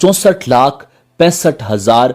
64,65,000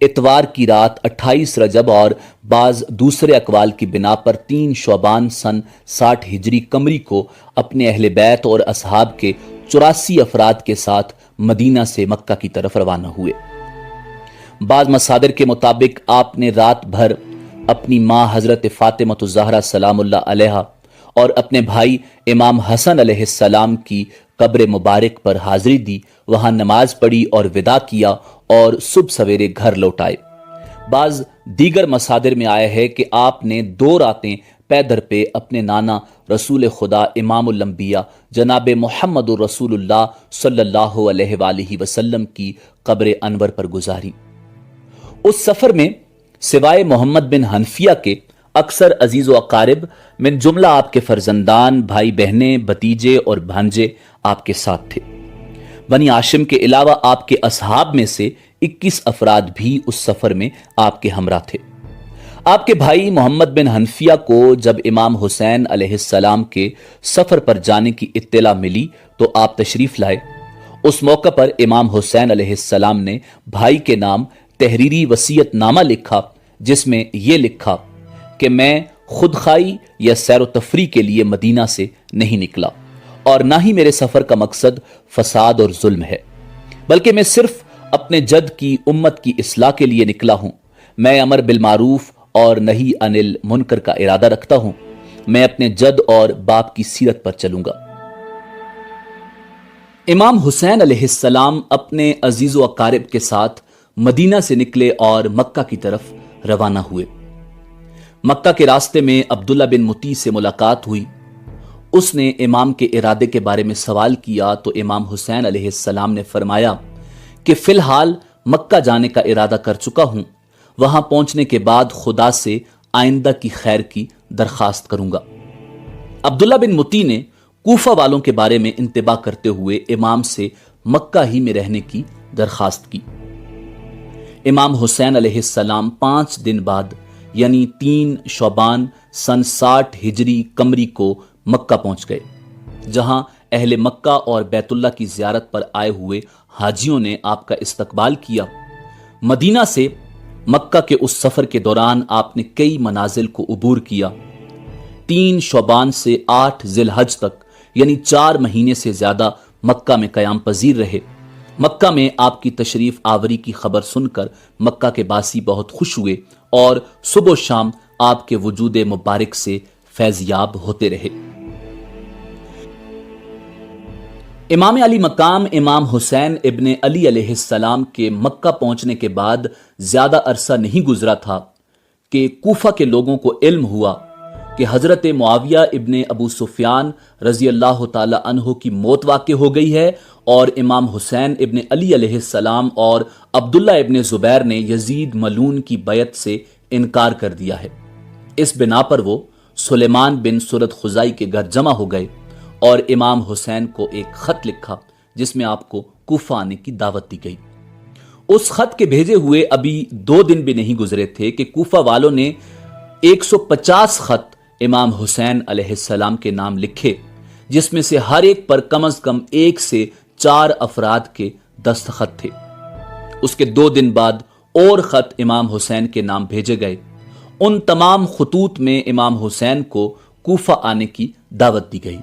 اتوار کی رات 28 رجب اور بعض دوسرے اقوال کی بنا پر 3 شعبان سن 60 ہجری قمری کو اپنے اہل بیت اور اصحاب کے 84 افراد کے ساتھ مدینہ سے مکہ کی طرف روانہ ہوئے۔ بعض مصادر کے مطابق آپ نے رات بھر اپنی ماں حضرت فاطمہ الزہرا سلام اللہ علیہا اور اپنے بھائی امام حسن علیہ السلام کی قبر مبارک پر حاضری دی، وہاں نماز پڑھی اور وداع کیا اور صبح سویرے گھر لوٹ آئے۔ بعض دیگر مصادر میں آیا ہے کہ آپ نے 2 راتیں پیدر پہ اپنے نانا رسول خدا امام الانبیاء جناب محمد رسول اللہ صلی اللہ علیہ وآلہ وسلم کی قبر انور پر گزاری۔ اس سفر میں سوائے محمد بن حنفیہ کے اکثر عزیز و اقارب من جملہ آپ کے فرزندان، بھائی بہنیں، بھتیجے اور بھانجے آپ کے ساتھ تھے۔ بنی ہاشم کے علاوہ آپ کے اصحاب میں سے 21 افراد بھی اس سفر میں آپ کے ہمراہ تھے۔ آپ کے بھائی محمد بن حنفیہ کو جب امام حسین علیہ السلام کے سفر پر جانے کی اطلاع ملی تو آپ تشریف لائے۔ اس موقع پر امام حسین علیہ السلام نے بھائی کے نام تحریری وصیت نامہ لکھا، جس میں یہ لکھا کہ میں خود خواہی یا سیر و تفریح کے لیے مدینہ سے نہیں نکلا، اور نہ ہی میرے سفر کا مقصد فساد اور ظلم ہے، بلکہ میں صرف اپنے جد کی امت کی اصلاح کے لیے نکلا ہوں۔ میں امر بالمعروف اور نہی عن المنکر کا ارادہ رکھتا ہوں۔ میں اپنے جد اور باپ کی سیرت پر چلوں گا۔ امام حسین علیہ السلام اپنے عزیز و اقارب کے ساتھ مدینہ سے نکلے اور مکہ کی طرف روانہ ہوئے۔ مکہ کے راستے میں عبداللہ بن مطیع سے ملاقات ہوئی۔ اس نے امام کے ارادے کے بارے میں سوال کیا تو امام حسین علیہ السلام نے فرمایا کہ فی الحال مکہ جانے کا ارادہ کر چکا ہوں، وہاں پہنچنے کے بعد خدا سے آئندہ کی خیر کی درخواست کروں گا۔ عبداللہ بن مطیع نے کوفہ والوں کے بارے میں انتباہ کرتے ہوئے امام سے مکہ ہی میں رہنے کی درخواست کی۔ امام حسین علیہ السلام 5 دن بعد یعنی 3 شعبان سن 60 ہجری قمری کو مکہ پہنچ گئے، جہاں اہل مکہ اور بیت اللہ کی زیارت پر آئے ہوئے حاجیوں نے آپ کا استقبال کیا۔ مدینہ سے مکہ کے اس سفر کے دوران آپ نے کئی منازل کو عبور کیا۔ 3 شعبان سے 8 ذی الحج تک یعنی 4 مہینے سے زیادہ مکہ میں قیام پذیر رہے۔ مکہ میں آپ کی تشریف آوری کی خبر سن کر مکہ کے باسی بہت خوش ہوئے اور صبح و شام آپ کے وجود مبارک سے فیض یاب ہوتے رہے۔ امام علی مقام امام حسین ابن علی علیہ السلام کے مکہ پہنچنے کے بعد زیادہ عرصہ نہیں گزرا تھا کہ کوفہ کے لوگوں کو علم ہوا کہ حضرت معاویہ ابن ابو سفیان رضی اللہ تعالی عنہ کی موت واقع ہو گئی ہے، اور امام حسین ابن علی علیہ السلام اور عبداللہ ابن زبیر نے یزید ملعون کی بیعت سے انکار کر دیا ہے۔ اس بنا پر وہ سلیمان بن سرد خزائی کے گھر جمع ہو گئے اور امام حسین کو ایک خط لکھا جس میں آپ کو کوفہ آنے کی دعوت دی گئی۔ اس خط کے بھیجے ہوئے ابھی 2 دن بھی نہیں گزرے تھے کہ کوفہ والوں نے 150 خط امام حسین علیہ السلام کے نام لکھے، جس میں سے ہر ایک پر کم از کم 1 سے 4 افراد کے دستخط تھے۔ اس کے 2 دن بعد اور خط امام حسین کے نام بھیجے گئے۔ ان تمام خطوط میں امام حسین کو کوفہ آنے کی دعوت دی گئی۔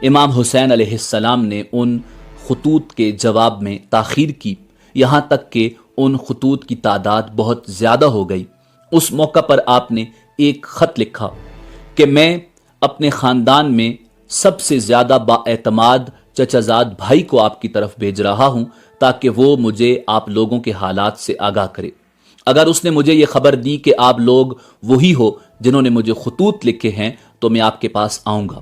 امام حسین علیہ السلام نے ان خطوط کے جواب میں تاخیر کی، یہاں تک کہ ان خطوط کی تعداد بہت زیادہ ہو گئی۔ اس موقع پر آپ نے ایک خط لکھا کہ میں اپنے خاندان میں سب سے زیادہ با اعتماد چچا زاد بھائی کو آپ کی طرف بھیج رہا ہوں تاکہ وہ مجھے آپ لوگوں کے حالات سے آگاہ کرے۔ اگر اس نے مجھے یہ خبر دی کہ آپ لوگ وہی ہو جنہوں نے مجھے خطوط لکھے ہیں تو میں آپ کے پاس آؤں گا۔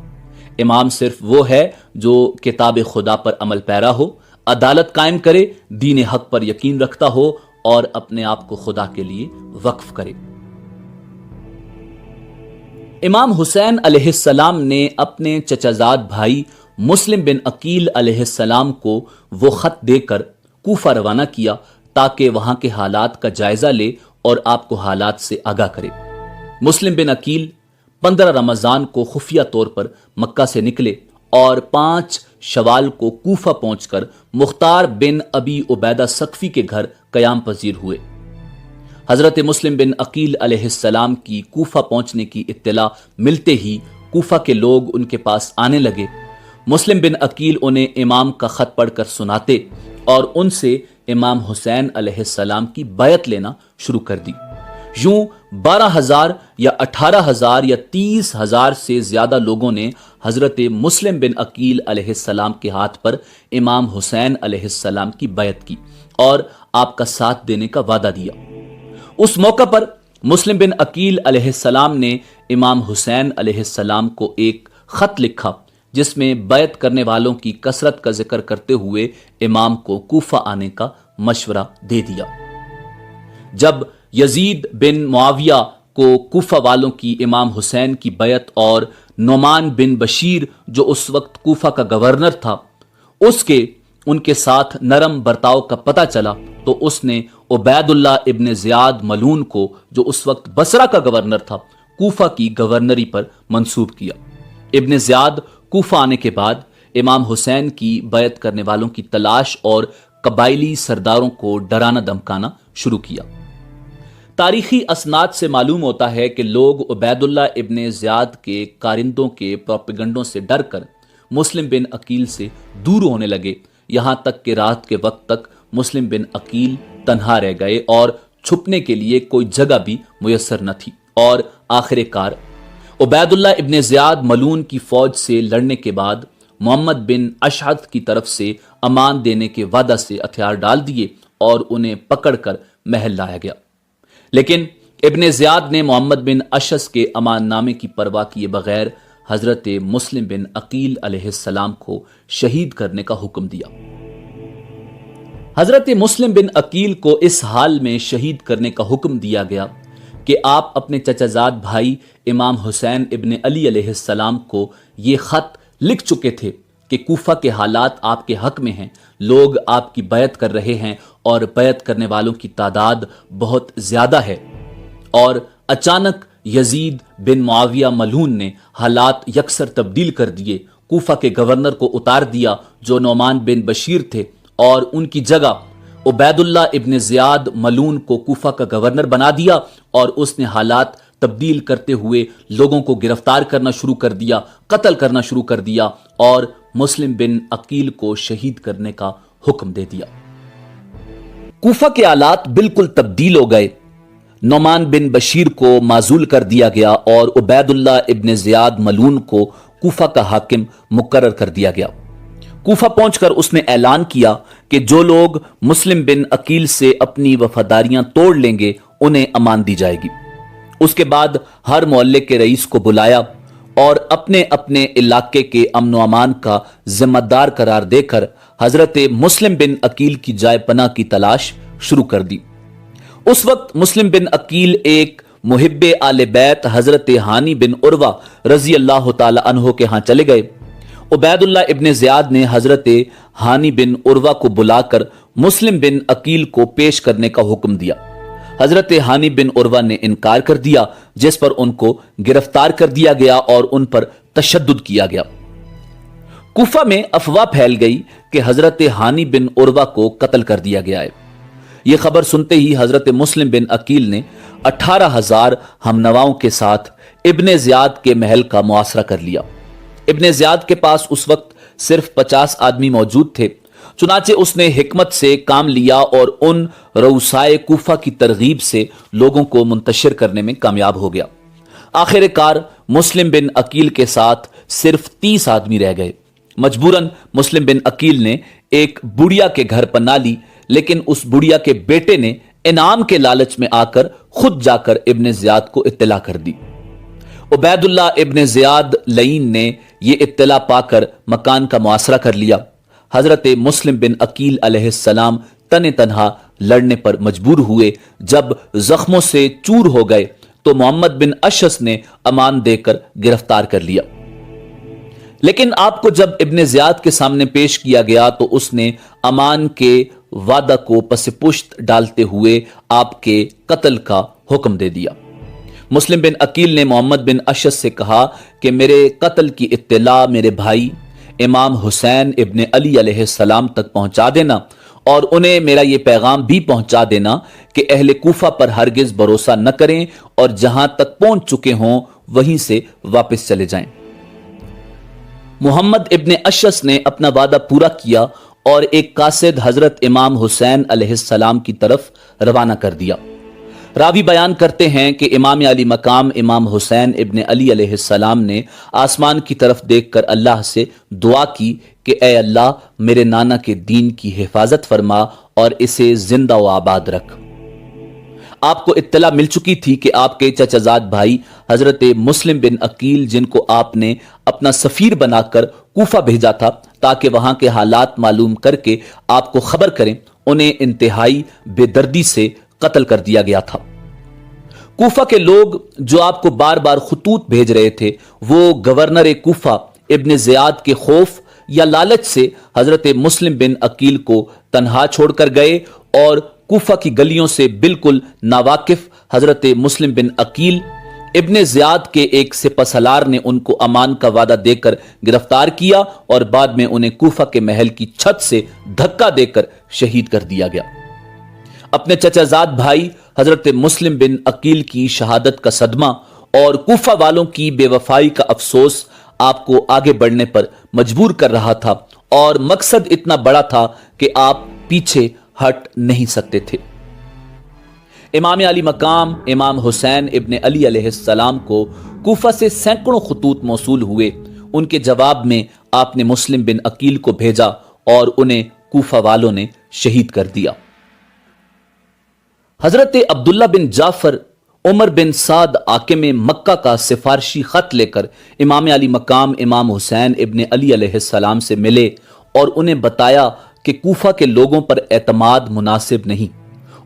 امام صرف وہ ہے جو کتاب خدا پر عمل پیرا ہو، عدالت قائم کرے، دین حق پر یقین رکھتا ہو اور اپنے آپ کو خدا کے لیے وقف کرے۔ امام حسین علیہ السلام نے اپنے چچا زاد بھائی مسلم بن عقیل علیہ السلام کو وہ خط دے کر کوفہ روانہ کیا تاکہ وہاں کے حالات کا جائزہ لے اور آپ کو حالات سے آگاہ کرے۔ مسلم بن عقیل 15 رمضان کو خفیہ طور پر مکہ سے نکلے اور 5 شوال کو کوفہ پہنچ کر مختار بن ابی عبیدہ ثقفی کے گھر قیام پذیر ہوئے۔ حضرت مسلم بن عقیل علیہ السلام کی کوفہ پہنچنے کی اطلاع ملتے ہی کوفہ کے لوگ ان کے پاس آنے لگے۔ مسلم بن عقیل انہیں امام کا خط پڑھ کر سناتے اور ان سے امام حسین علیہ السلام کی بیعت لینا شروع کر دی۔ یوں 12,000 یا 18,000 یا 30,000 سے زیادہ لوگوں نے حضرت مسلم بن عقیل علیہ السلام کے ہاتھ پر امام حسین علیہ السلام کی بیعت کی اور آپ کا ساتھ دینے کا وعدہ دیا۔ اس موقع پر مسلم بن عقیل علیہ السلام نے امام حسین علیہ السلام کو ایک خط لکھا جس میں بیعت کرنے والوں کی کثرت کا ذکر کرتے ہوئے امام کو کوفہ آنے کا مشورہ دے دیا۔ جب یزید بن معاویہ کو کوفہ والوں کی امام حسین کی بیعت اور نعمان بن بشیر جو اس وقت کوفہ کا گورنر تھا ان کے ساتھ نرم برتاؤ کا پتہ چلا تو اس نے عبید اللہ ابن زیاد ملون کو جو اس وقت بصرہ کا گورنر تھا کوفہ کی گورنری پر منصوب کیا۔ ابن زیاد کوفہ آنے کے بعد امام حسین کی بیعت کرنے والوں کی تلاش اور قبائلی سرداروں کو ڈرانا دھمکانا شروع کیا۔ تاریخی اسناد سے معلوم ہوتا ہے کہ لوگ عبید اللہ ابن زیاد کے کارندوں کے پروپیگنڈوں سے ڈر کر مسلم بن عقیل سے دور ہونے لگے، یہاں تک کہ رات کے وقت تک مسلم بن عقیل تنہا رہ گئے اور چھپنے کے لیے کوئی جگہ بھی میسر نہ تھی، اور آخر کار عبید اللہ ابن زیاد ملون کی فوج سے لڑنے کے بعد محمد بن اشعث کی طرف سے امان دینے کے وعدہ سے ہتھیار ڈال دیے اور انہیں پکڑ کر محل لایا گیا۔ لیکن ابن زیاد نے محمد بن اشعث کے امان نامے کی پرواہ کیے بغیر حضرت مسلم بن عقیل علیہ السلام کو شہید کرنے کا حکم دیا۔ حضرت مسلم بن عقیل کو اس حال میں شہید کرنے کا حکم دیا گیا کہ آپ اپنے چچا زاد بھائی امام حسین ابن علی علیہ السلام کو یہ خط لکھ چکے تھے کہ کوفہ کے حالات آپ کے حق میں ہیں، لوگ آپ کی بیعت کر رہے ہیں اور بیعت کرنے والوں کی تعداد بہت زیادہ ہے، اور اچانک یزید بن معاویہ ملعون نے حالات یکسر تبدیل کر دیے، کوفہ کے گورنر کو اتار دیا جو نعمان بن بشیر تھے اور ان کی جگہ عبید اللہ ابن زیاد ملعون کو کوفہ کا گورنر بنا دیا، اور اس نے حالات تبدیل کرتے ہوئے لوگوں کو گرفتار کرنا شروع کر دیا، قتل کرنا شروع کر دیا اور مسلم بن عقیل کو شہید کرنے کا حکم دے دیا۔ کوفہ کے حالات بالکل تبدیل ہو گئے۔ نعمان بن بشیر کو معزول کر دیا گیا اور عبید اللہ ابن زیاد ملعون کو کوفہ کا حاکم مقرر کر دیا گیا۔ کوفہ پہنچ کر اس نے اعلان کیا کہ جو لوگ مسلم بن عقیل سے اپنی وفاداریاں توڑ لیں گے انہیں امان دی جائے گی۔ اس کے بعد ہر محلے کے رئیس کو بلایا اور اپنے اپنے علاقے کے امن و امان کا ذمہ دار قرار دے کر حضرت مسلم بن عقیل کی جائے پناہ کی تلاش شروع کر دی۔ اس وقت مسلم بن عقیل ایک محب آل بیت حضرت ہانی بن عروہ رضی اللہ تعالی عنہ کے ہاں چلے گئے۔ عبید اللہ ابن زیاد نے حضرت ہانی بن عروہ کو بلا کر مسلم بن عقیل کو پیش کرنے کا حکم دیا۔ حضرت ہانی بن عروہ نے انکار کر دیا، جس پر ان کو گرفتار کر دیا گیا اور ان پر تشدد کیا گیا۔ کوفہ میں افواہ پھیل گئی کہ حضرت ہانی بن عروہ کو قتل کر دیا گیا ہے۔ یہ خبر سنتے ہی حضرت مسلم بن عقیل نے 18,000 ہمنواؤں کے ساتھ ابن زیاد کے محل کا محاصرہ کر لیا۔ ابن زیاد کے پاس اس وقت صرف 50 آدمی موجود تھے، چنانچہ اس نے حکمت سے کام لیا اور ان رؤسائے کوفہ کی ترغیب سے لوگوں کو منتشر کرنے میں کامیاب ہو گیا۔ آخر کار مسلم بن عقیل کے ساتھ صرف 30 آدمی رہ گئے۔ مجبوراً مسلم بن عقیل نے ایک بڑھیا کے گھر پناہ لی، لیکن اس بڑھیا کے بیٹے نے انعام کے لالچ میں آ کر خود جا کر ابن زیاد کو اطلاع کر دی۔ عبید اللہ ابن زیاد لعین نے یہ اطلاع پا کر مکان کا محاصرہ کر لیا۔ حضرت مسلم بن عقیل علیہ السلام تنہا لڑنے پر مجبور ہوئے۔ جب زخموں سے چور ہو گئے تو محمد بن اشعث نے امان دے کر گرفتار کر لیا، لیکن آپ کو جب ابن زیاد کے سامنے پیش کیا گیا تو اس نے امان کے وعدہ کو پس پشت ڈالتے ہوئے آپ کے قتل کا حکم دے دیا۔ مسلم بن عقیل نے محمد بن اشعث سے کہا کہ میرے قتل کی اطلاع میرے بھائی امام حسین ابن علی علیہ السلام تک پہنچا دینا اور انہیں میرا یہ پیغام بھی پہنچا دینا کہ اہل کوفہ پر ہرگز بھروسہ نہ کریں اور جہاں تک پہنچ چکے ہوں وہیں سے واپس چلے جائیں۔ محمد ابن اشعث نے اپنا وعدہ پورا کیا اور ایک قاصد حضرت امام حسین علیہ السلام کی طرف روانہ کر دیا۔ راوی بیان کرتے ہیں کہ امام علی مقام امام حسین ابن علی علیہ السلام نے آسمان کی طرف دیکھ کر اللہ سے دعا کی کہ اے اللہ میرے نانا کے دین کی حفاظت فرما اور اسے زندہ و آباد رکھ۔ آپ کو اطلاع مل چکی تھی کہ آپ کے چچا زاد بھائی حضرت مسلم بن عقیل، جن کو آپ نے اپنا سفیر بنا کر کوفہ بھیجا تھا تاکہ وہاں کے حالات معلوم کر کے آپ کو خبر کریں، انہیں انتہائی بے دردی سے قتل کر دیا گیا تھا۔ کوفہ کے لوگ جو آپ کو بار بار خطوط بھیج رہے تھے وہ گورنر کوفہ ابن زیاد کے خوف یا لالچ سے حضرت مسلم بن عقیل کو تنہا چھوڑ کر گئے اور کوفہ کی گلیوں سے بالکل ناواقف حضرت مسلم بن عقیل ابن زیاد کے ایک سپہ سالار نے ان کو امان کا وعدہ دے کر گرفتار کیا اور بعد میں انہیں کوفہ کے محل کی چھت سے دھکا دے کر شہید کر دیا گیا۔ اپنے چچا زاد بھائی حضرت مسلم بن عقیل کی شہادت کا صدمہ اور کوفہ والوں کی بے وفائی کا افسوس آپ کو آگے بڑھنے پر مجبور کر رہا تھا اور مقصد اتنا بڑا تھا کہ آپ پیچھے ہٹ نہیں سکتے تھے۔ امام علی مقام امام حسین ابن علی علیہ السلام کو کوفہ سے سینکڑوں خطوط موصول ہوئے۔ ان کے جواب میں آپ نے مسلم بن عقیل کو بھیجا اور انہیں کوفہ والوں نے شہید کر دیا۔ حضرت عبداللہ بن جعفر عمر بن سعد حاکم مکہ کا سفارشی خط لے کر امام علی مقام امام حسین ابن علی علیہ السلام سے ملے اور انہیں بتایا کہ کوفہ کے لوگوں پر اعتماد مناسب نہیں۔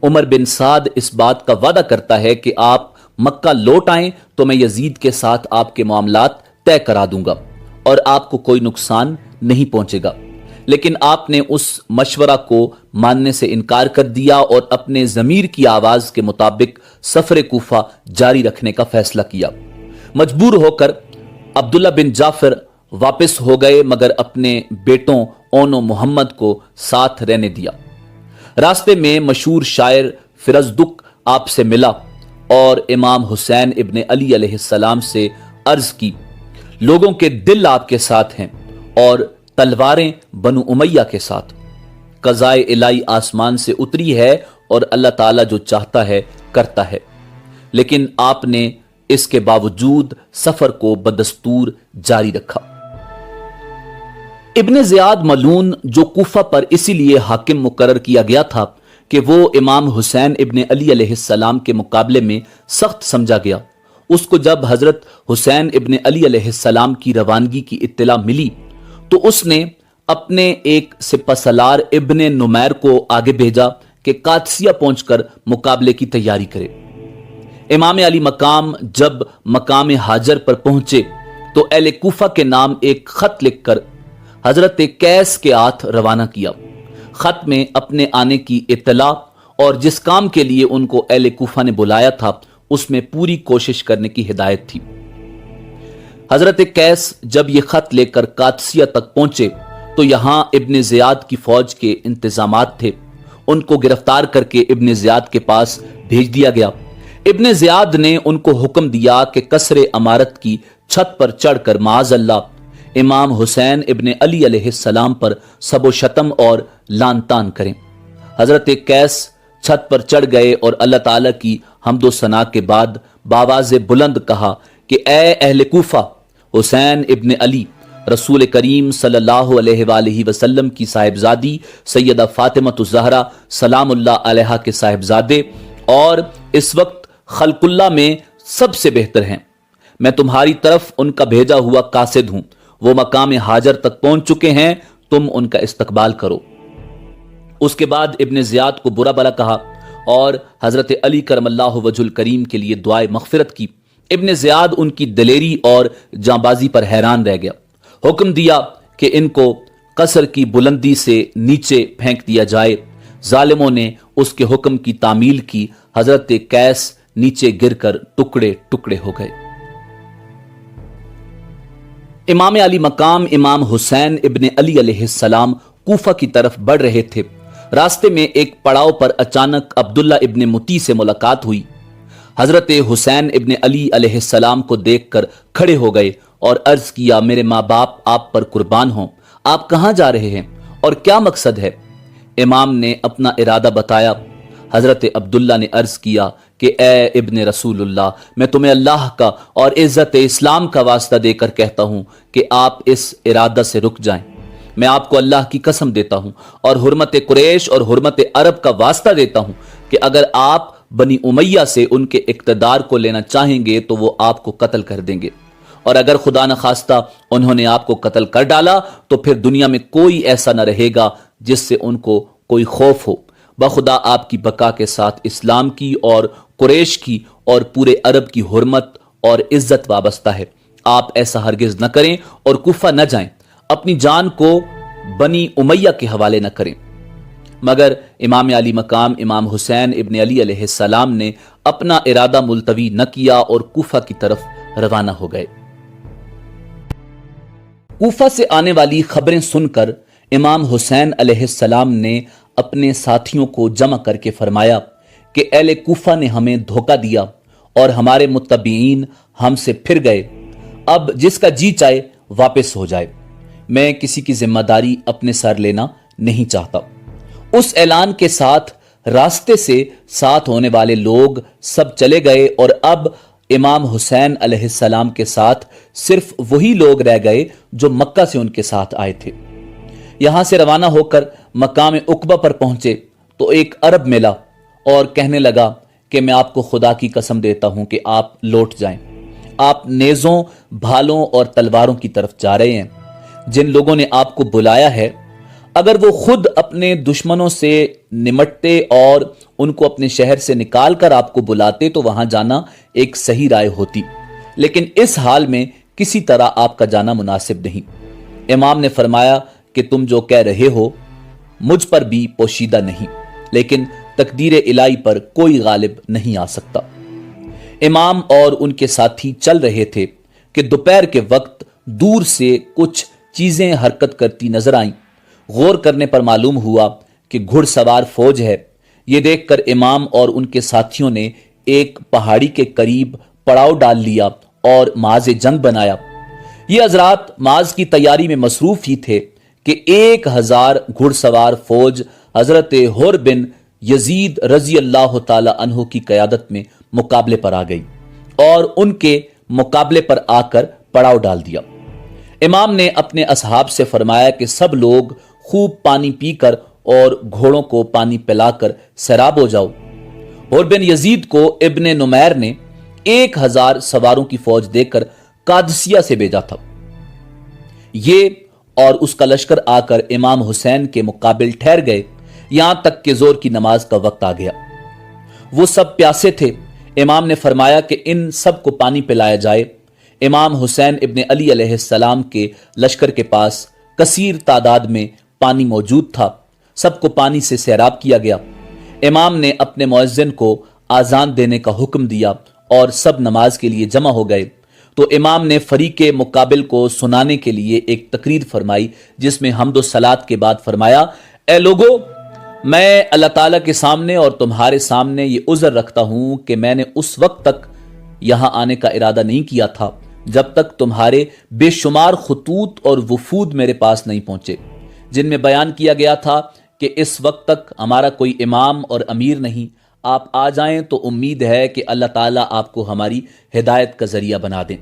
عمر بن سعد اس بات کا وعدہ کرتا ہے کہ آپ مکہ لوٹ آئیں تو میں یزید کے ساتھ آپ کے معاملات طے کرا دوں گا اور آپ کو کوئی نقصان نہیں پہنچے گا، لیکن آپ نے اس مشورہ کو ماننے سے انکار کر دیا اور اپنے ضمیر کی آواز کے مطابق سفر کوفہ جاری رکھنے کا فیصلہ کیا۔ مجبور ہو کر عبداللہ بن جعفر واپس ہو گئے مگر اپنے بیٹوں اون و محمد کو ساتھ رہنے دیا۔ راستے میں مشہور شاعر فرزدق آپ سے ملا اور امام حسین ابن علی علیہ السلام سے عرض کی، لوگوں کے دل آپ کے ساتھ ہیں اور تلواریں بنو امیہ کے ساتھ۔ قضائے الہی آسمان سے اتری ہے اور اللہ تعالیٰ جو چاہتا ہے کرتا ہے، لیکن آپ نے اس کے باوجود سفر کو بدستور جاری رکھا۔ ابن زیاد ملعون جو کوفہ پر اسی لیے حاکم مقرر کیا گیا تھا کہ وہ امام حسین ابن علی علیہ السلام کے مقابلے میں سخت سمجھا گیا، اس کو جب حضرت حسین ابن علی علیہ السلام کی روانگی کی اطلاع ملی تو اس نے اپنے ایک سپہ سالار ابن نمیر کو آگے بھیجا کہ قادسیہ پہنچ کر مقابلے کی تیاری کرے۔ امام علی مقام جب مقام حاجر پر پہنچے تو اہل کوفہ کے نام ایک خط لکھ کر حضرت قیس کے ہاتھ روانہ کیا۔ خط میں اپنے آنے کی اطلاع اور جس کام کے لیے ان کو اہل کوفہ نے بلایا تھا اس میں پوری کوشش کرنے کی ہدایت تھی۔ حضرت قیس جب یہ خط لے کر قادسیہ تک پہنچے تو یہاں ابن زیاد کی فوج کے انتظامات تھے، ان کو گرفتار کر کے ابن زیاد کے پاس بھیج دیا گیا۔ ابن زیاد نے ان کو حکم دیا کہ قصر امارت کی چھت پر چڑھ کر معاذ اللہ امام حسین ابن علی علیہ السلام پر سب و شتم اور لعن طعن کریں۔ حضرت قیس چھت پر چڑھ گئے اور اللہ تعالیٰ کی حمد و ثنا کے بعد بآواز بلند کہا کہ اے اہل کوفہ، حسین ابن علی رسول کریم صلی اللہ علیہ وآلہ وسلم کی صاحبزادی سیدہ فاطمہ الزہرا سلام اللہ علیہا کے صاحبزادے اور اس وقت خلق اللہ میں سب سے بہتر ہیں، میں تمہاری طرف ان کا بھیجا ہوا قاصد ہوں، وہ مقام حاجر تک پہنچ چکے ہیں، تم ان کا استقبال کرو۔ اس کے بعد ابن زیاد کو برا بھلا کہا اور حضرت علی کرم اللہ وجہ الکریم کے لیے دعائے مغفرت کی۔ ابن زیاد ان کی دلیری اور جانبازی پر حیران رہ گیا، حکم دیا کہ ان کو قصر کی بلندی سے نیچے پھینک دیا جائے۔ ظالموں نے اس کے حکم کی تعمیل کی، حضرت قیس نیچے گر کر ٹکڑے ٹکڑے ہو گئے۔ امام علی مقام امام حسین ابن علی علیہ السلام کوفہ کی طرف بڑھ رہے تھے۔ راستے میں ایک پڑاؤ پر اچانک عبداللہ ابن متی سے ملاقات ہوئی۔ حضرت حسین ابن علی علیہ السلام کو دیکھ کر کھڑے ہو گئے اور عرض کیا، میرے ماں باپ آپ پر قربان ہوں، آپ کہاں جا رہے ہیں اور کیا مقصد ہے؟ امام نے اپنا ارادہ بتایا۔ حضرت عبداللہ نے عرض کیا کہ اے ابن رسول اللہ، میں تمہیں اللہ کا اور عزت اسلام کا واسطہ دے کر کہتا ہوں کہ آپ اس ارادہ سے رک جائیں۔ میں آپ کو اللہ کی قسم دیتا ہوں اور حرمت قریش اور حرمت عرب کا واسطہ دیتا ہوں کہ اگر آپ بنی امیہ سے ان کے اقتدار کو لینا چاہیں گے تو وہ آپ کو قتل کر دیں گے، اور اگر خدا نخواستہ انہوں نے آپ کو قتل کر ڈالا تو پھر دنیا میں کوئی ایسا نہ رہے گا جس سے ان کو کوئی خوف ہو۔ بخدا آپ کی بقا کے ساتھ اسلام کی اور قریش کی اور پورے عرب کی حرمت اور عزت وابستہ ہے۔ آپ ایسا ہرگز نہ کریں اور کوفہ نہ جائیں، اپنی جان کو بنی امیہ کے حوالے نہ کریں۔ مگر امام علی مقام امام حسین ابن علی علیہ السلام نے اپنا ارادہ ملتوی نہ کیا اور کوفہ کی طرف روانہ ہو گئے۔ کوفہ سے آنے والی خبریں سن کر امام حسین علیہ السلام نے اپنے ساتھیوں کو جمع کر کے فرمایا کہ اہل کوفہ نے ہمیں دھوکہ دیا اور ہمارے متبعین ہم سے پھر گئے، اب جس کا جی چاہے واپس ہو جائے، میں کسی کی ذمہ داری اپنے سر لینا نہیں چاہتا۔ اس اعلان کے ساتھ راستے سے ساتھ ہونے والے لوگ سب چلے گئے اور اب امام حسین علیہ السلام کے ساتھ صرف وہی لوگ رہ گئے جو مکہ سے ان کے ساتھ آئے تھے۔ یہاں سے روانہ ہو کر مقام عقبہ پر پہنچے تو ایک عرب ملا اور کہنے لگا کہ میں آپ کو خدا کی قسم دیتا ہوں کہ آپ لوٹ جائیں، آپ نیزوں، بھالوں اور تلواروں کی طرف جا رہے ہیں۔ جن لوگوں نے آپ کو بلایا ہے اگر وہ خود اپنے دشمنوں سے نمٹتے اور ان کو اپنے شہر سے نکال کر آپ کو بلاتے تو وہاں جانا ایک صحیح رائے ہوتی، لیکن اس حال میں کسی طرح آپ کا جانا مناسب نہیں۔ امام نے فرمایا کہ تم جو کہہ رہے ہو مجھ پر بھی پوشیدہ نہیں، لیکن تقدیر الہی پر کوئی غالب نہیں آ سکتا۔ امام اور ان کے ساتھی چل رہے تھے کہ دوپہر کے وقت دور سے کچھ چیزیں حرکت کرتی نظر آئیں۔ غور کرنے پر معلوم ہوا کہ گھڑ سوار فوج ہے۔ یہ دیکھ کر امام اور ان کے ساتھیوں نے ایک پہاڑی کے قریب پڑاؤ ڈال لیا اور معاذ جنگ بنایا۔ یہ حضرات معاذ کی تیاری میں مصروف ہی تھے کہ 1000 گھڑ سوار فوج حضرت حر بن یزید رضی اللہ تعالی عنہ کی قیادت میں مقابلے پر آ گئی اور ان کے مقابلے پر آ کر پڑاؤ ڈال دیا۔ امام نے اپنے اصحاب سے فرمایا کہ سب لوگ خوب پانی پی کر اور گھوڑوں کو پانی پلا کر سیراب ہو جاؤ۔ حر بن یزید کو ابن نمیر نے 1000 سواروں کی فوج دے کر قادسیہ سے بھیجا تھا۔ یہ اور اس کا لشکر آ کر امام حسین کے مقابل ٹھہر گئے، یہاں تک کہ ظہر کی نماز کا وقت آ گیا۔ وہ سب پیاسے تھے۔ امام نے فرمایا کہ ان سب کو پانی پلایا جائے۔ امام حسین ابن علی علیہ السلام کے لشکر کے پاس کثیر تعداد میں پانی موجود تھا، سب کو پانی سے سیراب کیا گیا۔ امام نے اپنے مؤذن کو آذان دینے کا حکم دیا اور سب نماز کے لیے جمع ہو گئے تو امام نے فریق مقابل کو سنانے کے لیے ایک تقریر فرمائی جس میں حمد و صلات کے بعد فرمایا، اے لوگو، میں اللہ تعالیٰ کے سامنے اور تمہارے سامنے یہ عذر رکھتا ہوں کہ میں نے اس وقت تک یہاں آنے کا ارادہ نہیں کیا تھا جب تک تمہارے بے شمار خطوط اور وفود میرے پاس نہیں پہنچے، جن میں بیان کیا گیا تھا کہ اس وقت تک ہمارا کوئی امام اور امیر نہیں، آپ آ جائیں تو امید ہے کہ اللہ تعالیٰ آپ کو ہماری ہدایت کا ذریعہ بنا دیں۔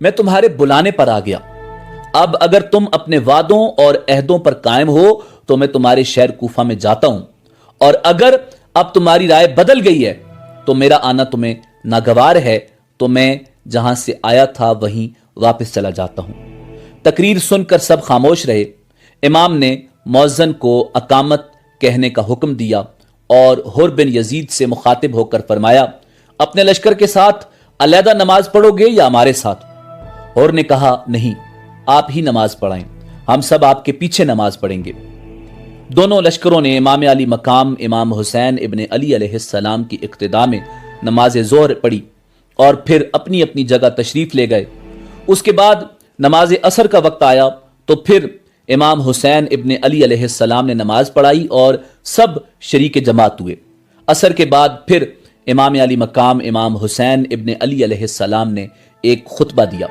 میں تمہارے بلانے پر آ گیا، اب اگر تم اپنے وعدوں اور عہدوں پر قائم ہو تو میں تمہارے شہر کوفہ میں جاتا ہوں، اور اگر اب تمہاری رائے بدل گئی ہے تو میرا آنا تمہیں ناگوار ہے تو میں جہاں سے آیا تھا وہیں واپس چلا جاتا ہوں۔ تقریر سن کر سب خاموش رہے۔ امام نے مؤذن کو اقامت کہنے کا حکم دیا اور حر بن یزید سے مخاطب ہو کر فرمایا، اپنے لشکر کے ساتھ علیحدہ نماز پڑھو گے یا ہمارے ساتھ؟ حر نے کہا، نہیں، آپ ہی نماز پڑھائیں، ہم سب آپ کے پیچھے نماز پڑھیں گے۔ دونوں لشکروں نے امام علی مقام امام حسین ابن علی علیہ السلام کی اقتداء میں نماز ظہر پڑھی اور پھر اپنی اپنی جگہ تشریف لے گئے۔ اس کے بعد نماز عصر کا وقت آیا تو پھر امام حسین ابن علی علیہ السلام نے نماز پڑھائی اور سب شریک جماعت ہوئے۔ عصر کے بعد پھر امام علی مقام امام حسین ابن علی علیہ السلام نے ایک خطبہ دیا۔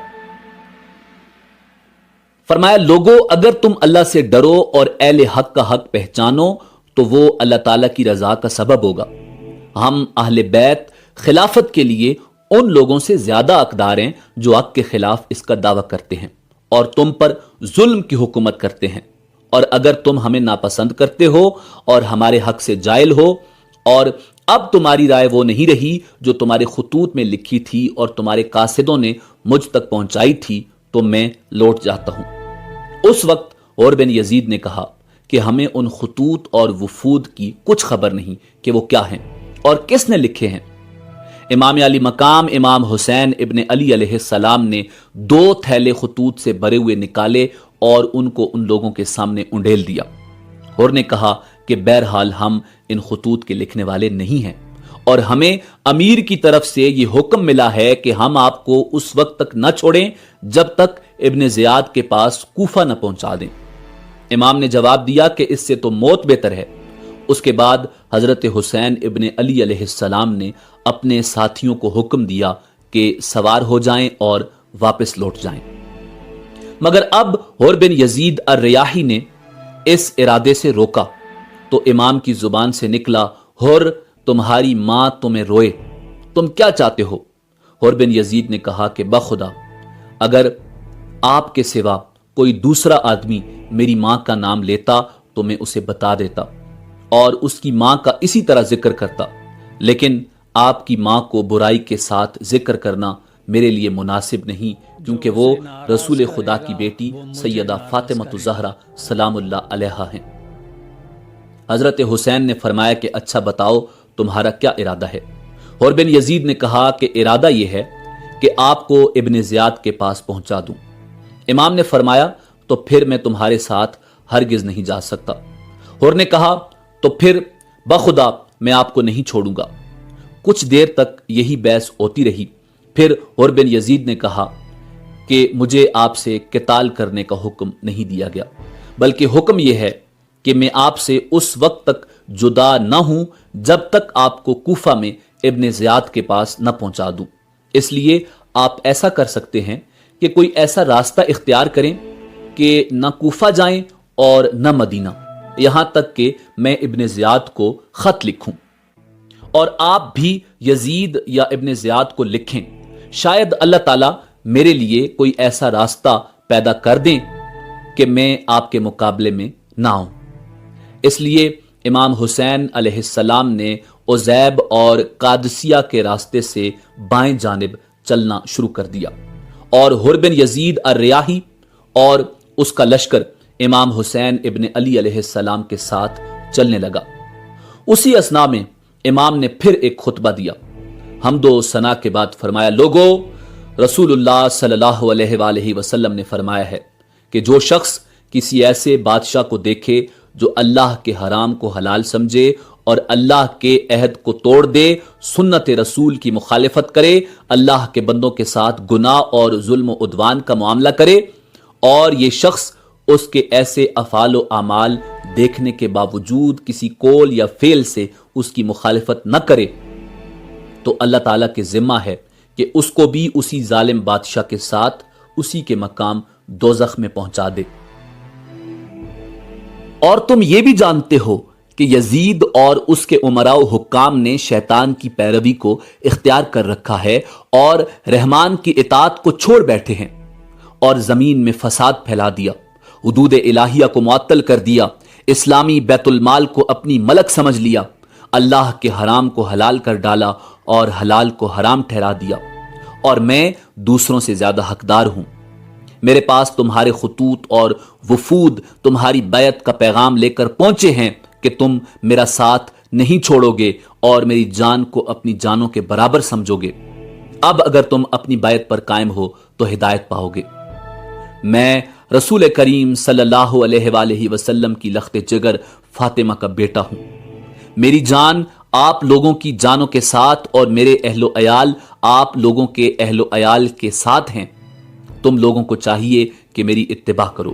فرمایا، لوگو اگر تم اللہ سے ڈرو اور اہل حق کا حق پہچانو تو وہ اللہ تعالیٰ کی رضا کا سبب ہوگا۔ ہم اہل بیت خلافت کے لیے ان لوگوں سے زیادہ حقدار ہیں جو حق کے خلاف اس کا دعویٰ کرتے ہیں اور تم پر ظلم کی حکومت کرتے ہیں، اور اگر تم ہمیں ناپسند کرتے ہو اور ہمارے حق سے جاہل ہو اور اب تمہاری رائے وہ نہیں رہی جو تمہارے خطوط میں لکھی تھی اور تمہارے قاصدوں نے مجھ تک پہنچائی تھی تو میں لوٹ جاتا ہوں۔ اس وقت اور بن یزید نے کہا کہ ہمیں ان خطوط اور وفود کی کچھ خبر نہیں کہ وہ کیا ہیں اور کس نے لکھے ہیں۔ امام علی مقام امام حسین ابن علی علیہ السلام نے 2 تھیلے خطوط سے بھرے ہوئے نکالے اور ان کو ان لوگوں کے سامنے انڈیل دیا اور نے کہا کہ بہرحال ہم ان خطوط کے لکھنے والے نہیں ہیں اور ہمیں امیر کی طرف سے یہ حکم ملا ہے کہ ہم آپ کو اس وقت تک نہ چھوڑیں جب تک ابن زیاد کے پاس کوفہ نہ پہنچا دیں۔ امام نے جواب دیا کہ اس سے تو موت بہتر ہے۔ اس کے بعد حضرت حسین ابن علی علیہ السلام نے اپنے ساتھیوں کو حکم دیا کہ سوار ہو جائیں اور واپس لوٹ جائیں، مگر اب حر بن یزید الریاحی نے اس ارادے سے روکا تو امام کی زبان سے نکلا، حر تمہاری ماں تمہیں روئے، تم کیا چاہتے ہو؟ حر بن یزید نے کہا کہ بخدا اگر آپ کے سوا کوئی دوسرا آدمی میری ماں کا نام لیتا تو میں اسے بتا دیتا اور اس کی ماں کا اسی طرح ذکر کرتا، لیکن آپ کی ماں کو برائی کے ساتھ ذکر کرنا میرے لیے مناسب نہیں، کیونکہ وہ رسول خدا کی بیٹی سیدہ فاطمہ الزہرا سلام اللہ علیہا ہیں۔ حضرت حسین نے فرمایا کہ اچھا بتاؤ تمہارا کیا ارادہ ہے؟ اور بن یزید نے کہا کہ ارادہ یہ ہے کہ آپ کو ابن زیاد کے پاس پہنچا دوں۔ امام نے فرمایا تو پھر میں تمہارے ساتھ ہرگز نہیں جا سکتا۔ اور نے کہا تو پھر بخدا میں آپ کو نہیں چھوڑوں گا۔ کچھ دیر تک یہی بحث ہوتی رہی، پھر اور بن یزید نے کہا کہ مجھے آپ سے قتال کرنے کا حکم نہیں دیا گیا، بلکہ حکم یہ ہے کہ میں آپ سے اس وقت تک جدا نہ ہوں جب تک آپ کو کوفہ میں ابن زیاد کے پاس نہ پہنچا دوں۔ اس لیے آپ ایسا کر سکتے ہیں کہ کوئی ایسا راستہ اختیار کریں کہ نہ کوفہ جائیں اور نہ مدینہ، یہاں تک کہ میں ابن زیاد کو خط لکھوں اور آپ بھی یزید یا ابن زیاد کو لکھیں، شاید اللہ تعالیٰ میرے لیے کوئی ایسا راستہ پیدا کر دیں کہ میں آپ کے مقابلے میں نہ آؤں۔ اس لیے امام حسین علیہ السلام نے عزیب اور قادسیہ کے راستے سے بائیں جانب چلنا شروع کر دیا اور حر بن یزید الریاحی اور اس کا لشکر امام حسین ابن علی علیہ السلام کے ساتھ چلنے لگا۔ اسی اثنا میں امام نے پھر ایک خطبہ دیا۔ حمد و ثنا کے بعد فرمایا، لوگو رسول اللہ صلی اللہ علیہ وآلہ وسلم نے فرمایا ہے کہ جو شخص کسی ایسے بادشاہ کو دیکھے جو اللہ کے حرام کو حلال سمجھے اور اللہ کے عہد کو توڑ دے، سنت رسول کی مخالفت کرے، اللہ کے بندوں کے ساتھ گناہ اور ظلم و عدوان کا معاملہ کرے، اور یہ شخص اس کے ایسے افعال و اعمال دیکھنے کے باوجود کسی قول یا فعل سے اس کی مخالفت نہ کرے، تو اللہ تعالیٰ کے ذمہ ہے کہ اس کو بھی اسی ظالم بادشاہ کے ساتھ اسی کے مقام دوزخ میں پہنچا دے۔ اور تم یہ بھی جانتے ہو کہ یزید اور اس کے امراء و حکام نے شیطان کی پیروی کو اختیار کر رکھا ہے اور رحمان کی اطاعت کو چھوڑ بیٹھے ہیں اور زمین میں فساد پھیلا دیا، حدود الہیہ کو معطل کر دیا، اسلامی بیت المال کو اپنی ملک سمجھ لیا، اللہ کے حرام کو حلال کر ڈالا اور حلال کو حرام ٹھہرا دیا، اور میں دوسروں سے زیادہ حقدار ہوں۔ میرے پاس تمہارے خطوط اور وفود تمہاری بیعت کا پیغام لے کر پہنچے ہیں کہ تم میرا ساتھ نہیں چھوڑو گے اور میری جان کو اپنی جانوں کے برابر سمجھو گے۔ اب اگر تم اپنی بیعت پر قائم ہو تو ہدایت پاؤ گے۔ میں رسول کریم صلی اللہ علیہ وآلہ وسلم کی لخت جگر فاطمہ کا بیٹا ہوں۔ میری جان آپ لوگوں کی جانوں کے ساتھ اور میرے اہل و عیال آپ لوگوں کے اہل و عیال کے ساتھ ہیں۔ تم لوگوں کو چاہیے کہ میری اتباع کرو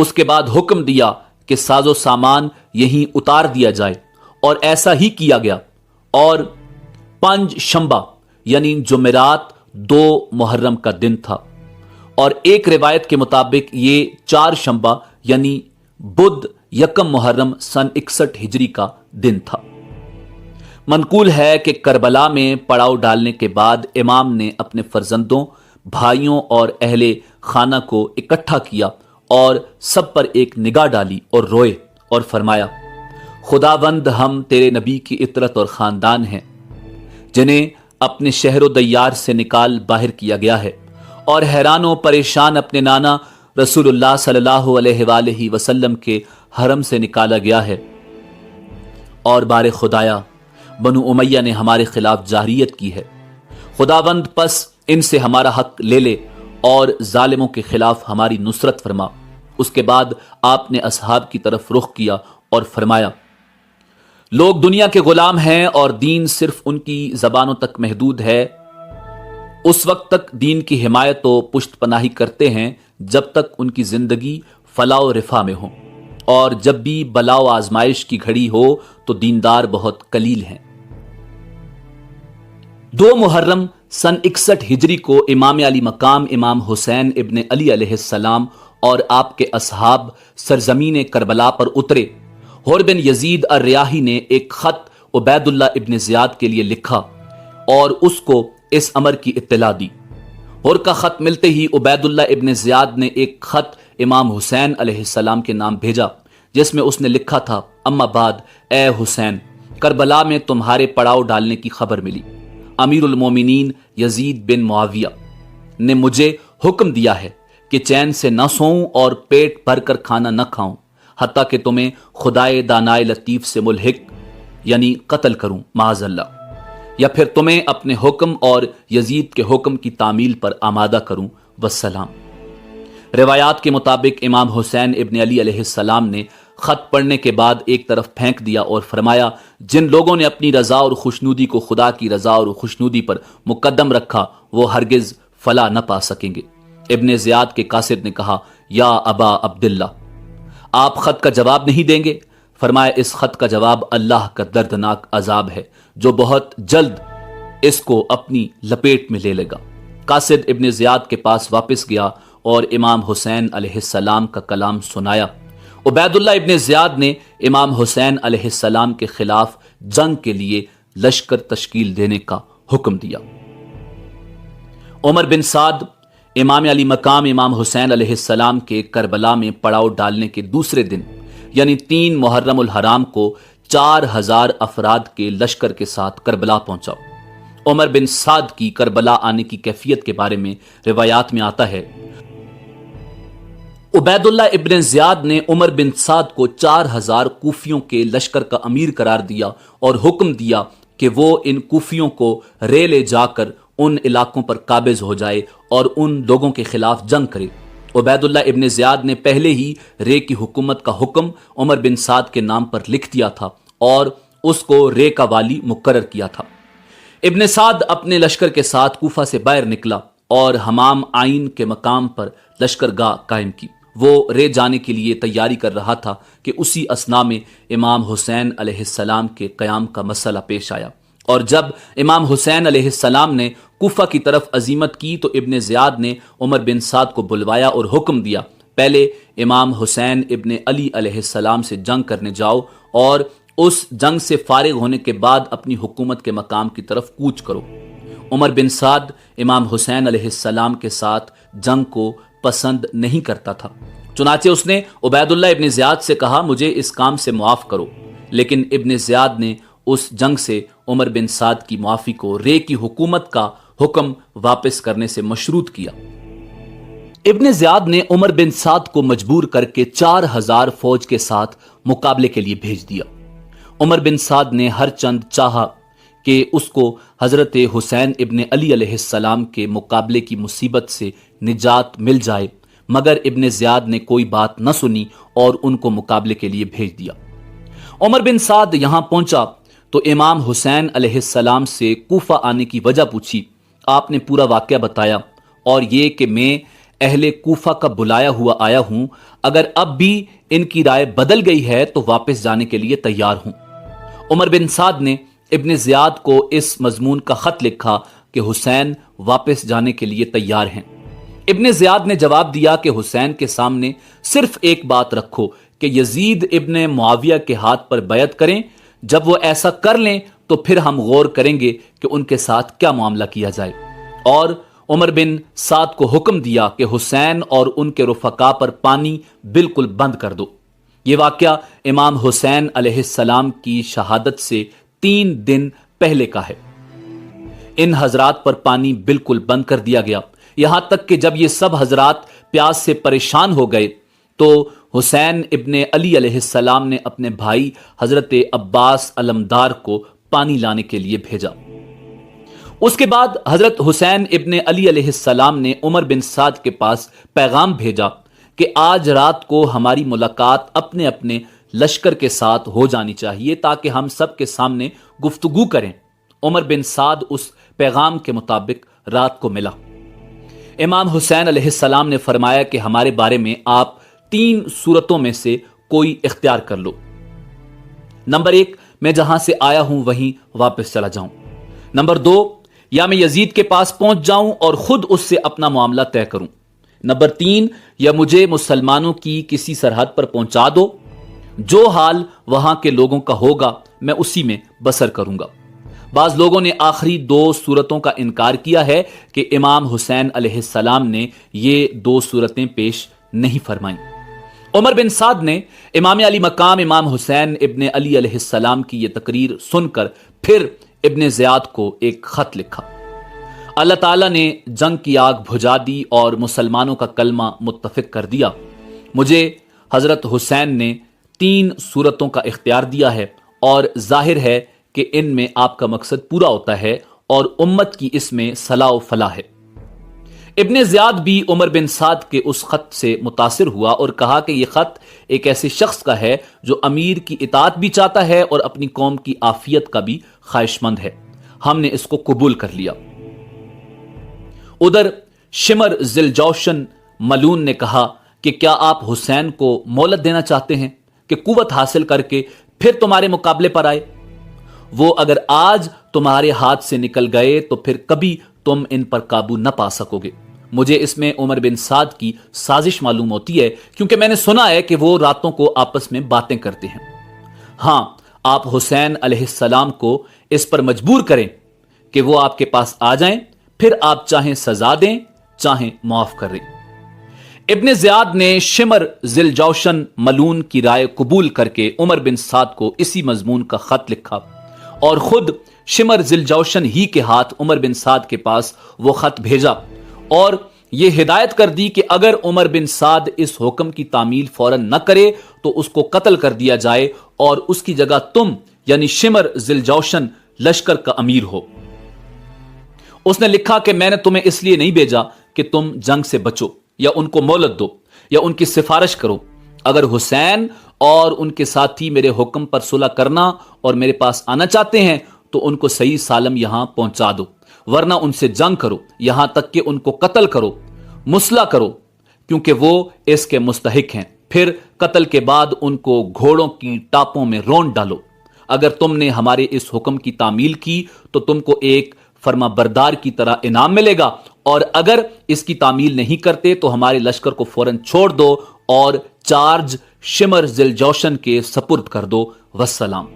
اس کے بعد حکم دیا کہ ساز و سامان یہیں اتار دیا جائے، اور ایسا ہی کیا گیا۔ اور 5 شنبہ یعنی جمعرات 2 محرم کا دن تھا، اور ایک روایت کے مطابق یہ 4 شنبہ یعنی بدھ 1 محرم سن 61 ہجری کا دن تھا۔ منقول ہے کہ کربلا میں پڑاؤ ڈالنے کے بعد امام نے اپنے فرزندوں، بھائیوں اور اہل خانہ کو اکٹھا کیا اور سب پر ایک نگاہ ڈالی اور روئے اور فرمایا، خداوند ہم تیرے نبی کی اطرت اور خاندان ہیں جنہیں اپنے شہر و دیار سے نکال باہر کیا گیا ہے، اور حیران و پریشان اپنے نانا رسول اللہ صلی اللہ علیہ وآلہ وسلم کے حرم سے نکالا گیا ہے، اور بار خدایا بنو امیہ نے ہمارے خلاف جاہریت کی ہے، خداوند پس ان سے ہمارا حق لے لے اور ظالموں کے خلاف ہماری نصرت فرما۔ اس کے بعد آپ نے اصحاب کی طرف رخ کیا اور فرمایا، لوگ دنیا کے غلام ہیں اور دین صرف ان کی زبانوں تک محدود ہے، اس وقت تک دین کی حمایت و پشت پناہی کرتے ہیں جب تک ان کی زندگی فلاح و رفاہ میں ہو، اور جب بھی بلا و آزمائش کی گھڑی ہو تو دیندار بہت قلیل ہیں۔ 2 محرم سن 61 ہجری کو امام علی مقام امام حسین ابن علی علیہ السلام اور آپ کے اصحاب سرزمین کربلا پر اترے۔ حر بن یزید الریاحی نے ایک خط عبید اللہ ابن زیاد کے لیے لکھا اور اس کو اس امر کی اطلاع دی۔ حر کا خط ملتے ہی عبید اللہ ابن زیاد نے ایک خط امام حسین علیہ السلام کے نام بھیجا، جس میں اس نے لکھا تھا، اما بعد اے حسین، کربلا میں تمہارے پڑاؤ ڈالنے کی خبر ملی۔ امیر المومنین یزید بن معاویہ نے مجھے حکم دیا ہے کہ چین سے نہ سوؤں اور پیٹ بھر کر کھانا نہ کھاؤں، حتیٰ کہ تمہیں خدائے دانائے لطیف سے ملحق یعنی قتل کروں معاذ اللہ، یا پھر تمہیں اپنے حکم اور یزید کے حکم کی تعمیل پر آمادہ کروں، والسلام۔ روایات کے مطابق امام حسین ابن علی علیہ السلام نے خط پڑھنے کے بعد ایک طرف پھینک دیا اور فرمایا، جن لوگوں نے اپنی رضا اور خوشنودی کو خدا کی رضا اور خوشنودی پر مقدم رکھا وہ ہرگز فلاح نہ پا سکیں گے۔ ابن زیاد کے قاصد نے کہا، یا ابا عبداللہ، آپ خط کا جواب نہیں دیں گے؟ فرمایا، اس خط کا جواب اللہ کا دردناک عذاب ہے جو بہت جلد اس کو اپنی لپیٹ میں لے لے گا۔ قاصد ابن زیاد کے پاس واپس گیا اور امام حسین علیہ السلام کا کلام سنایا۔ عبید اللہ ابن زیاد نے امام حسین علیہ السلام کے خلاف جنگ کے لیے لشکر تشکیل دینے کا حکم دیا۔ عمر بن سعد امام علی مقام امام حسین علیہ السلام کے کربلا میں پڑاؤ ڈالنے کے دوسرے دن یعنی 3 محرم الحرام کو 4000 افراد کے لشکر کے ساتھ کربلا پہنچا۔ عمر بن سعد کی کربلا آنے کی کیفیت کے بارے میں روایات میں آتا ہے، عبید اللہ ابن زیاد نے عمر بن سعد کو 4000 کوفیوں کے لشکر کا امیر قرار دیا اور حکم دیا کہ وہ ان کوفیوں کو رے لے جا کر ان علاقوں پر قابض ہو جائے اور ان لوگوں کے خلاف جنگ کرے۔ عبید اللہ ابن زیاد نے پہلے ہی رے کی حکومت کا حکم عمر بن سعد کے نام پر لکھ دیا تھا اور اس کو رے کا والی مقرر کیا تھا۔ ابن سعد اپنے لشکر کے ساتھ کوفہ سے باہر نکلا اور حمام عین کے مقام پر لشکر گاہ قائم کی۔ وہ رے جانے کے لیے تیاری کر رہا تھا کہ اسی اثنا میں امام حسین علیہ السلام کے قیام کا مسئلہ پیش آیا، اور جب امام حسین علیہ السلام نے کوفہ کی طرف عزیمت کی تو ابن زیاد نے عمر بن سعد کو بلوایا اور حکم دیا، پہلے امام حسین ابن علی علیہ السلام سے جنگ کرنے جاؤ اور اس جنگ سے فارغ ہونے کے بعد اپنی حکومت کے مقام کی طرف کوچ کرو۔ عمر بن سعد امام حسین علیہ السلام کے ساتھ جنگ کو پسند نہیں کرتا تھا، چنانچہ اس نے عبید اللہ ابن زیاد سے کہا، مجھے اس کام سے معاف کرو، لیکن ابن زیاد نے اس جنگ سے عمر بن سعد کی معافی کو رے کی حکومت کا حکم واپس کرنے سے مشروط کیا۔ ابن زیاد نے عمر بن سعد کو مجبور کر کے 4000 فوج کے ساتھ مقابلے کے لیے بھیج دیا۔ عمر بن سعد نے ہر چند چاہا کہ اس کو حضرت حسین ابن علی علیہ السلام کے مقابلے کی مصیبت سے نجات مل جائے، مگر ابن زیاد نے کوئی بات نہ سنی اور ان کو مقابلے کے لیے بھیج دیا۔ عمر بن سعد یہاں پہنچا تو امام حسین علیہ السلام سے کوفہ آنے کی وجہ پوچھی۔ آپ نے پورا واقعہ بتایا اور یہ کہ میں اہل کوفہ کا بلایا ہوا آیا ہوں، اگر اب بھی ان کی رائے بدل گئی ہے تو واپس جانے کے لیے تیار ہوں۔ عمر بن سعد نے ابن زیاد کو اس مضمون کا خط لکھا کہ حسین واپس جانے کے لیے تیار ہیں۔ ابن زیاد نے جواب دیا کہ حسین کے سامنے صرف ایک بات رکھو کہ یزید ابن معاویہ کے ہاتھ پر بیعت کریں، جب وہ ایسا کر لیں تو پھر ہم غور کریں گے کہ ان کے ساتھ کیا معاملہ کیا جائے۔ اور عمر بن سعد کو حکم دیا کہ حسین اور ان کے رفقا پر پانی بالکل بند کر دو۔ یہ واقعہ امام حسین علیہ السلام کی شہادت سے 3 دن پہلے کا ہے۔ ان حضرات پر پانی بالکل بند کر دیا گیا، یہاں تک کہ جب یہ سب حضرات پیاس سے پریشان ہو گئے تو حسین ابن علی علیہ السلام نے اپنے بھائی حضرت عباس علمدار کو پانی لانے کے لیے بھیجا۔ اس کے بعد حضرت حسین ابن علی علیہ السلام نے عمر بن سعد کے پاس پیغام بھیجا کہ آج رات کو ہماری ملاقات اپنے اپنے لشکر کے ساتھ ہو جانی چاہیے تاکہ ہم سب کے سامنے گفتگو کریں۔ عمر بن سعد اس پیغام کے مطابق رات کو ملا۔ امام حسین علیہ السلام نے فرمایا کہ ہمارے بارے میں آپ 3 صورتوں میں سے کوئی اختیار کر لو۔ نمبر 1، میں جہاں سے آیا ہوں وہیں واپس چلا جاؤں۔ نمبر 2، یا میں یزید کے پاس پہنچ جاؤں اور خود اس سے اپنا معاملہ طے کروں۔ نمبر 3، یا مجھے مسلمانوں کی کسی سرحد پر پہنچا دو، جو حال وہاں کے لوگوں کا ہوگا میں اسی میں بسر کروں گا۔ بعض لوگوں نے آخری 2 صورتوں کا انکار کیا ہے کہ امام حسین علیہ السلام نے یہ 2 صورتیں پیش نہیں فرمائیں۔ عمر بن سعد نے امام علی مقام امام حسین ابن علی علیہ السلام کی یہ تقریر سن کر پھر ابن زیاد کو ایک خط لکھا۔ اللہ تعالیٰ نے جنگ کی آگ بجھا دی اور مسلمانوں کا کلمہ متفق کر دیا۔ مجھے حضرت حسین نے 3 صورتوں کا اختیار دیا ہے اور ظاہر ہے کہ ان میں آپ کا مقصد پورا ہوتا ہے اور امت کی اس میں صلاح و فلاح ہے۔ ابن زیاد بھی عمر بن سعد کے اس خط سے متاثر ہوا اور کہا کہ یہ خط ایک ایسے شخص کا ہے جو امیر کی اطاعت بھی چاہتا ہے اور اپنی قوم کی عافیت کا بھی خواہش مند ہے۔ ہم نے اس کو قبول کر لیا۔ ادھر شمر ذوالجوشن ملعون نے کہا کہ کیا آپ حسین کو مہلت دینا چاہتے ہیں کہ قوت حاصل کر کے پھر تمہارے مقابلے پر آئے؟ وہ اگر آج تمہارے ہاتھ سے نکل گئے تو پھر کبھی تم ان پر قابو نہ پا سکو گے۔ مجھے اس میں عمر بن سعد کی سازش معلوم ہوتی ہے، کیونکہ میں نے سنا ہے کہ وہ راتوں کو آپس میں باتیں کرتے ہیں۔ ہاں، آپ حسین علیہ السلام کو اس پر مجبور کریں کہ وہ آپ کے پاس آ جائیں، پھر آپ چاہیں سزا دیں چاہیں معاف کریں۔ ابن زیاد نے شمر ذوالجوشن ملعون کی رائے قبول کر کے عمر بن سعد کو اسی مضمون کا خط لکھا اور خود شمر ذوالجوشن ہی کے ہاتھ عمر بن سعد کے پاس وہ خط بھیجا اور یہ ہدایت کر دی کہ اگر عمر بن سعد اس حکم کی تعمیل فوراً نہ کرے تو اس کو قتل کر دیا جائے اور اس کی جگہ تم یعنی شمر ذوالجوشن لشکر کا امیر ہو۔ اس نے لکھا کہ میں نے تمہیں اس لیے نہیں بھیجا کہ تم جنگ سے بچو یا ان کو مہلت دو یا ان کی سفارش کرو۔ اگر حسین اور ان کے ساتھی میرے حکم پر صلح کرنا اور میرے پاس آنا چاہتے ہیں تو ان کو صحیح سالم یہاں پہنچا دو، ورنہ ان سے جنگ کرو، یہاں تک کہ ان کو قتل کرو، مسلح کرو، کیونکہ وہ اس کے مستحق ہیں۔ پھر قتل کے بعد ان کو گھوڑوں کی ٹاپوں میں رونڈ ڈالو۔ اگر تم نے ہمارے اس حکم کی تعمیل کی تو تم کو ایک فرما بردار کی طرح انعام ملے گا، اور اگر اس کی تعمیل نہیں کرتے تو ہمارے لشکر کو فوراً چھوڑ دو اور چارج شمر ذوالجوشن کے سپرد کر دو، والسلام۔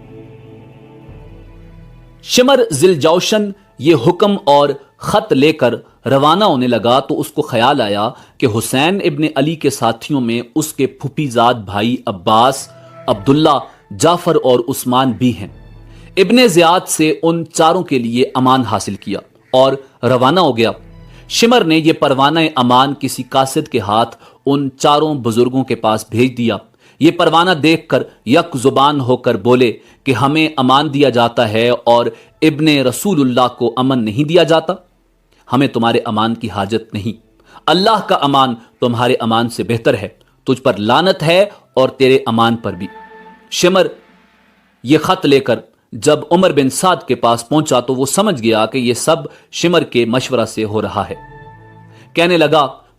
شمر ذوالجوشن یہ حکم اور خط لے کر روانہ ہونے لگا تو اس کو خیال آیا کہ حسین ابن علی کے ساتھیوں میں اس کے پھوپھی زاد بھائی عباس، عبداللہ، جعفر اور عثمان بھی ہیں۔ ابن زیاد سے ان چاروں کے لیے امان حاصل کیا اور روانہ ہو گیا۔ شمر نے یہ پروانہ امان کسی قاصد کے ہاتھ ان چاروں بزرگوں کے پاس بھیج دیا۔ یہ پروانہ دیکھ کر یک زبان ہو کر بولے کہ ہمیں امان دیا جاتا ہے اور ابن رسول اللہ کو امن نہیں دیا جاتا۔ ہمیں تمہارے امان کی حاجت نہیں، اللہ کا امان تمہارے امان سے بہتر ہے، تجھ پر لعنت ہے اور تیرے امان پر بھی۔ شمر یہ خط لے کر جب عمر بن سعد کے پاس پہنچا تو وہ سمجھ گیا کہ یہ سب شمر کے مشورہ سے ہو رہا ہے۔ کہنے لگا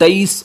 23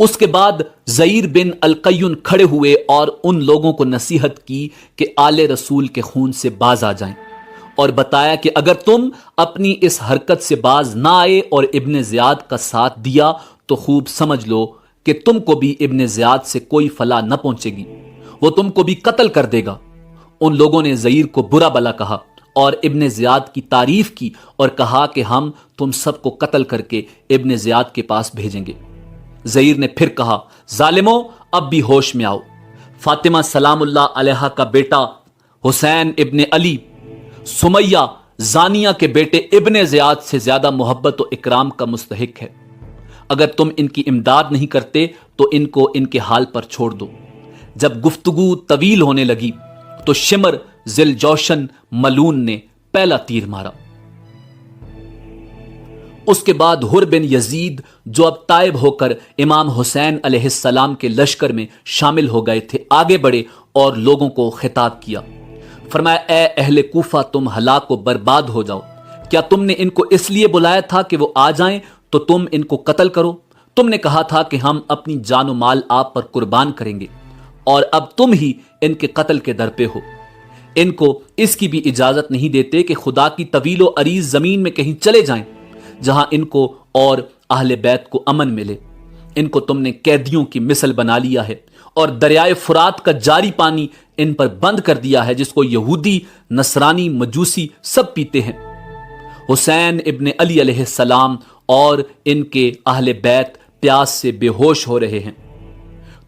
اس کے بعد زئیر بن القیون کھڑے ہوئے اور ان لوگوں کو نصیحت کی کہ آل رسول کے خون سے باز آ جائیں، اور بتایا کہ اگر تم اپنی اس حرکت سے باز نہ آئے اور ابن زیاد کا ساتھ دیا تو خوب سمجھ لو کہ تم کو بھی ابن زیاد سے کوئی فلاح نہ پہنچے گی، وہ تم کو بھی قتل کر دے گا۔ ان لوگوں نے زئیر کو برا بلا کہا اور ابن زیاد کی تعریف کی اور کہا کہ ہم تم سب کو قتل کر کے ابن زیاد کے پاس بھیجیں گے۔ زئیر نے پھر کہا، ظالموں، اب بھی ہوش میں آؤ۔ فاطمہ سلام اللہ علیہا کا بیٹا حسین ابن علی سمیہ زانیہ کے بیٹے ابن زیاد سے زیادہ محبت و اکرام کا مستحق ہے۔ اگر تم ان کی امداد نہیں کرتے تو ان کو ان کے حال پر چھوڑ دو۔ جب گفتگو طویل ہونے لگی تو شمر ذل جوشن ملون نے پہلا تیر مارا۔ اس کے بعد حر بن یزید جو اب تائب ہو کر امام حسین علیہ السلام کے لشکر میں شامل ہو گئے تھے، آگے بڑھے اور لوگوں کو خطاب کیا۔ فرمایا، اے اہل کوفہ، تم ہلاک و برباد ہو جاؤ۔ کیا تم نے ان کو اس لیے بلایا تھا کہ وہ آ جائیں تو تم ان کو قتل کرو؟ تم نے کہا تھا کہ ہم اپنی جان و مال آپ پر قربان کریں گے، اور اب تم ہی ان کے قتل کے در پہ ہو۔ ان کو اس کی بھی اجازت نہیں دیتے کہ خدا کی طویل و عریض زمین میں کہیں چلے جائیں جہاں ان کو اور اہل بیت کو امن ملے۔ ان کو تم نے قیدیوں کی مثل بنا لیا ہے اور دریائے فرات کا جاری پانی ان پر بند کر دیا ہے، جس کو یہودی، نصرانی، مجوسی سب پیتے ہیں۔ حسین ابن علی علیہ السلام اور ان کے اہل بیت پیاس سے بے ہوش ہو رہے ہیں۔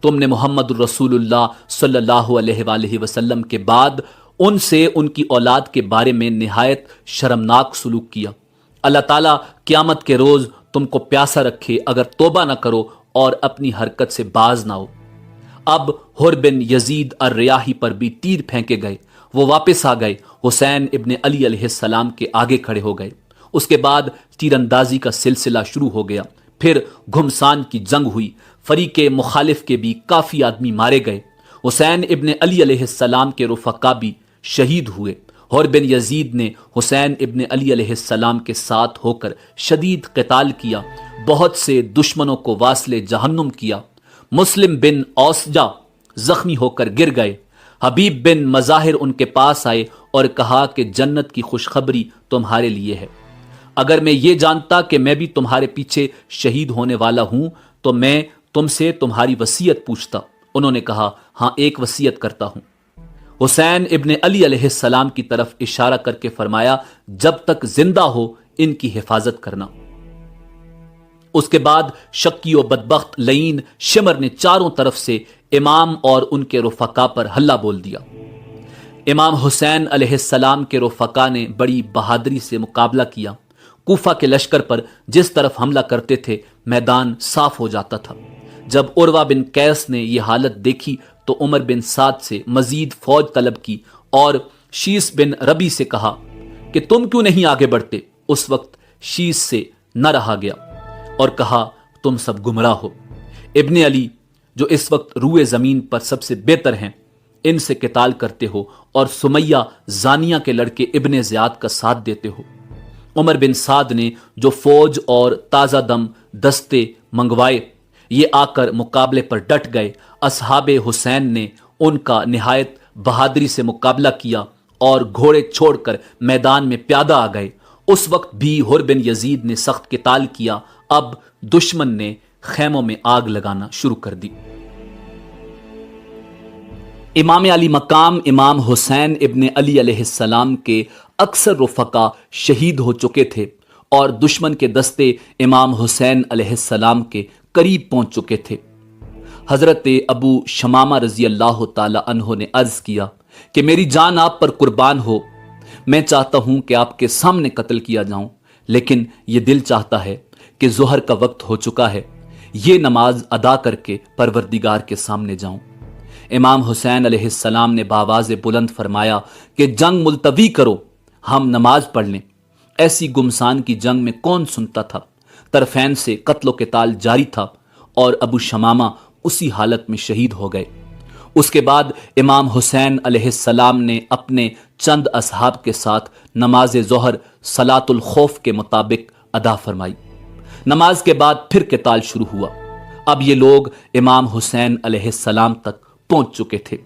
تم نے محمد الرسول اللہ صلی اللہ علیہ وآلہ وسلم کے بعد ان سے ان کی اولاد کے بارے میں نہایت شرمناک سلوک کیا۔ اللہ تعالیٰ قیامت کے روز تم کو پیاسا رکھے اگر توبہ نہ کرو اور اپنی حرکت سے باز نہ ہو۔ اب حر بن یزید الریاحی پر بھی تیر پھینکے گئے، وہ واپس آ گئے، حسین ابن علی علیہ السلام کے آگے کھڑے ہو گئے۔ اس کے بعد تیر اندازی کا سلسلہ شروع ہو گیا، پھر گھمسان کی جنگ ہوئی، فریق مخالف کے بھی کافی آدمی مارے گئے۔ حسین ابن علی علیہ السلام کے رفقا بھی شہید ہوئے۔ حر بن یزید نے حسین ابن علی علیہ السلام کے ساتھ ہو کر شدید قتال کیا، بہت سے دشمنوں کو واصل جہنم کیا۔ مسلم بن اوسجا زخمی ہو کر گر گئے۔ حبیب بن مظاہر ان کے پاس آئے اور کہا کہ جنت کی خوشخبری تمہارے لیے ہے۔ اگر میں یہ جانتا کہ میں بھی تمہارے پیچھے شہید ہونے والا ہوں تو میں تم سے تمہاری وصیت پوچھتا۔ انہوں نے کہا، ہاں، ایک وصیت کرتا ہوں۔ حسین ابن علی علیہ السلام کی طرف اشارہ کر کے فرمایا، جب تک زندہ ہو ان کی حفاظت کرنا۔ اس کے بعد شکی و بدبخت لعین شمر نے چاروں طرف سے امام اور ان کے رفقا پر حملہ بول دیا۔ امام حسین علیہ السلام کے رفقا نے بڑی بہادری سے مقابلہ کیا۔ کوفہ کے لشکر پر جس طرف حملہ کرتے تھے میدان صاف ہو جاتا تھا۔ جب عروہ بن قیس نے یہ حالت دیکھی تو عمر بن سعد سے مزید فوج طلب کی اور شیس بن ربی سے کہا کہ تم کیوں نہیں آگے بڑھتے؟ اس وقت شیس سے نہ رہا گیا اور کہا، تم سب گمراہ ہو۔ ابن علی جو اس وقت روئے زمین پر سب سے بہتر ہیں، ان سے قتال کرتے ہو اور سمیہ زانیہ کے لڑکے ابن زیاد کا ساتھ دیتے ہو۔ عمر بن سعد نے جو فوج اور تازہ دم دستے منگوائے، یہ آ کر مقابلے پر ڈٹ گئے۔ اصحاب حسین نے ان کا نہایت بہادری سے مقابلہ کیا اور گھوڑے چھوڑ کر میدان میں پیادہ آ گئے۔ اس وقت بھی حر بن یزید نے سخت قتال کیا۔ اب دشمن نے خیموں میں آگ لگانا شروع کر دی۔ امام علی مقام امام حسین ابن علی علیہ السلام کے اکثر رفقا شہید ہو چکے تھے اور دشمن کے دستے امام حسین علیہ السلام کے قریب پہنچ چکے تھے۔ حضرت ابو شمامہ رضی اللہ تعالی عنہ نے عرض کیا کہ میری جان آپ پر قربان ہو، میں چاہتا ہوں کہ آپ کے سامنے قتل کیا جاؤں، لیکن یہ دل چاہتا ہے کہ ظہر کا وقت ہو چکا ہے، یہ نماز ادا کر کے پروردگار کے سامنے جاؤں۔ امام حسین علیہ السلام نے بآواز بلند فرمایا کہ جنگ ملتوی کرو، ہم نماز پڑھ لیں۔ ایسی گمسان کی جنگ میں کون سنتا تھا؟ طرفین سے قتل و قتال جاری تھا اور ابو شمامہ اسی حالت میں شہید ہو گئے۔ اس کے بعد امام حسین علیہ السلام نے اپنے چند اصحاب کے ساتھ نماز ظہر صلاۃ الخوف کے مطابق ادا فرمائی۔ نماز کے بعد پھر قتال شروع ہوا۔ اب یہ لوگ امام حسین علیہ السلام تک پہنچ چکے تھے۔